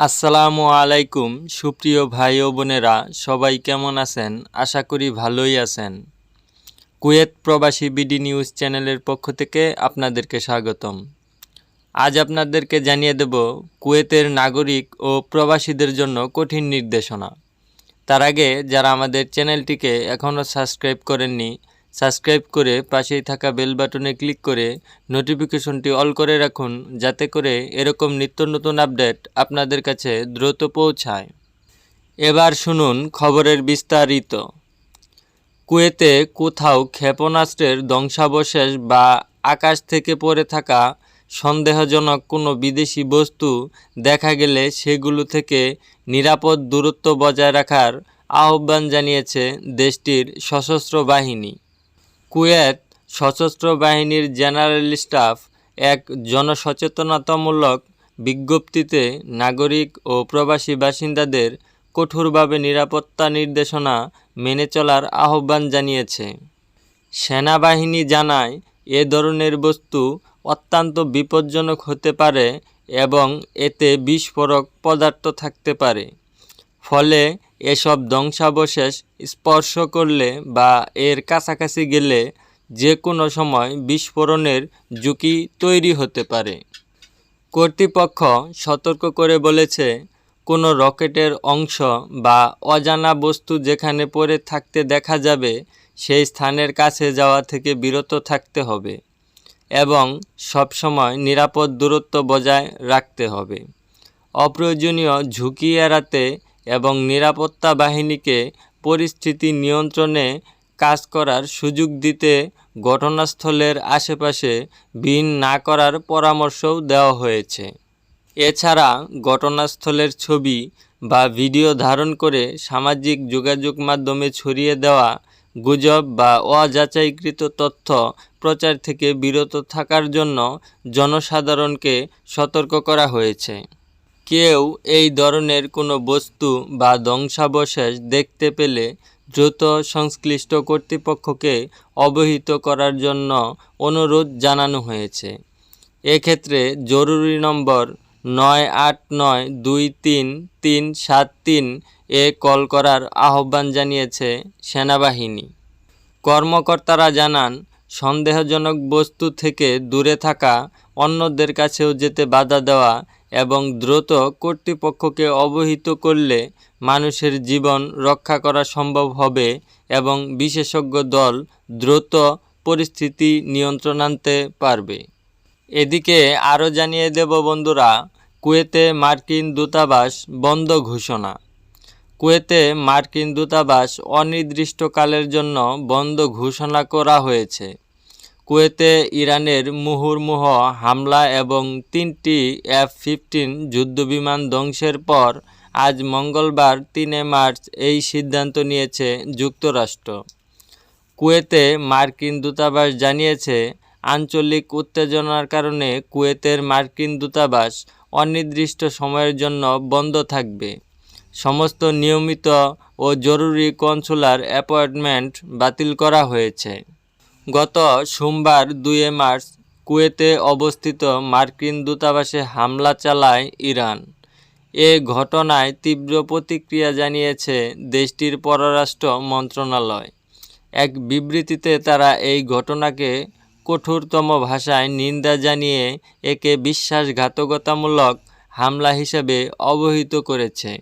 আসসালামু আলাইকুম সুপ্রিয় ভাই ও বোনেরা, সবাই কেমন আছেন? আশা করি ভালোই আছেন। কুয়েত প্রবাসী বিডি নিউজ চ্যানেলের পক্ষ থেকে আপনাদেরকে স্বাগতম। আজ আপনাদেরকে জানিয়ে দেব কুয়েতের নাগরিক ও প্রবাসীদের জন্য কঠিন নির্দেশনা। তার আগে যারা আমাদের চ্যানেলটিকে এখনও সাবস্ক্রাইব করেননি, সাবস্ক্রাইব করে পাশেই থাকা বেল বাটনে ক্লিক করে নোটিফিকেশনটি অল করে রাখুন, যাতে করে এরকম নিত্য নতুন আপডেট আপনাদের কাছে দ্রুত পৌঁছায়। এবার শুনুন খবরের বিস্তারিত। কুয়েতে কোথাও ক্ষেপণাস্ত্রের ধ্বংসাবশেষ বা আকাশ থেকে পড়ে থাকা সন্দেহজনক কোনো বিদেশি বস্তু দেখা গেলে সেগুলো থেকে নিরাপদ দূরত্ব বজায় রাখার আহ্বান জানিয়েছে দেশটির সশস্ত্র বাহিনী। কুয়েত সশস্ত্র বাহিনীর জেনারেল স্টাফ এক জনসচেতনতামূলক বিজ্ঞপ্তিতে নাগরিক ও প্রবাসী বাসিন্দাদের কঠোরভাবে নিরাপত্তা নির্দেশনা মেনে চলার আহ্বান জানিয়েছে। সেনাবাহিনী জানায়, এ ধরনের বস্তু অত্যন্ত বিপজ্জনক হতে পারে এবং এতে বিস্ফোরক পদার্থ থাকতে পারে। ফলে এসব ধ্বংসাবশেষ স্পর্শ করলে বা এর কাছাকাছি গেলে যে কোনো সময় বিস্ফোরণের ঝুঁকি তৈরি হতে পারে। কর্তৃপক্ষ সতর্ক করে বলেছে, কোনো রকেটের অংশ বা অজানা বস্তু যেখানে পড়ে থাকতে দেখা যাবে সেই স্থানের কাছে যাওয়া থেকে বিরত থাকতে হবে এবং সবসময় নিরাপদ দূরত্ব বজায় রাখতে হবে। অপ্রয়োজনীয় ঝুঁকি এড়াতে এবং নিরাপত্তা বাহিনীকে পরিস্থিতি নিয়ন্ত্রণে কাজ করার সুযোগ দিতে ঘটনাস্থলের আশেপাশে ভিড় না করার পরামর্শও দেওয়া হয়েছে। এছাড়া ঘটনাস্থলের ছবি বা ভিডিও ধারণ করে সামাজিক যোগাযোগ মাধ্যমে ছড়িয়ে দেওয়া গুজব বা অযাচাইকৃত তথ্য প্রচার থেকে বিরত থাকার জন্য জনসাধারণকে সতর্ক করা হয়েছে। কেউ এই ধরনের কোনো বস্তু বা ধ্বংসাবশেষ দেখতে পেলে দ্রুত সংশ্লিষ্ট কর্তৃপক্ষকে অবহিত করার জন্য অনুরোধ জানানো হয়েছে। এক্ষেত্রে জরুরি নম্বর ৯৮৯-২৩-৩৭৩ এ কল করার আহ্বান জানিয়েছে সেনাবাহিনী। কর্মকর্তারা জানান, সন্দেহজনক বস্তু থেকে দূরে থাকা, অন্যদের কাছেও যেতে বাধা দেওয়া এবং দ্রুত কর্তৃপক্ষকে অবহিত করলে মানুষের জীবন রক্ষা করা সম্ভব হবে এবং বিশেষজ্ঞ দল দ্রুত পরিস্থিতি নিয়ন্ত্রণে আনতে পারবে। এদিকে আরও জানিয়ে দেব বন্ধুরা, কুয়েতে মার্কিন দূতাবাস বন্ধ ঘোষণা। কুয়েতে মার্কিন দূতাবাস অনির্দিষ্টকালের জন্য বন্ধ ঘোষণা করা হয়েছে। কুয়েতে ইরানের মুহুর্মুহ হামলা এবং 3টি F-15 যুদ্ধবিমান ধ্বংসের পর আজ মঙ্গলবার 3 মার্চ এই সিদ্ধান্ত নিয়েছে যুক্তরাষ্ট্র। কুয়েতে মার্কিন দূতাবাস জানিয়েছে, আঞ্চলিক উত্তেজনার কারণে কুয়েতের মার্কিন দূতাবাস অনির্দিষ্ট সময়ের জন্য বন্ধ থাকবে। সমস্ত নিয়মিত ও জরুরি কনসুলার অ্যাপয়েন্টমেন্ট বাতিল করা হয়েছে। গত সোমবার 2 মার্চ কুয়েতে অবস্থিত মার্কিন দূতাবাসে হামলা চালায় ইরান। এ ঘটনায় তীব্র প্রতিক্রিয়া জানিয়েছে দেশটির পররাষ্ট্র মন্ত্রণালয়। এক বিবৃতিতে তারা এই ঘটনাকে কঠোরতম ভাষায় নিন্দা জানিয়ে একে বিশ্বাসঘাতকতামূলক হামলা হিসেবে অবহিত করেছে।